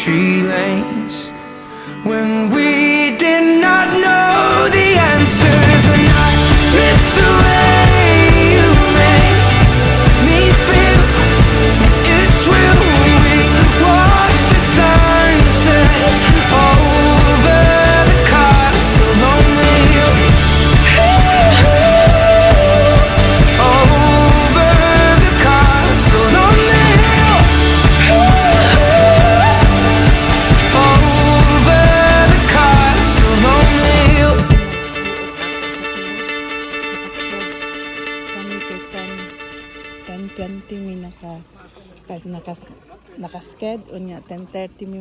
tree lanes when we did not know the answers. And I miss the way you make me feel it's real. We watch the sunset over the castle on the hill. Over the castle on the hill. Over the castle on the hill. Kami kay 10:20 mi nakasked unya 10:30 mi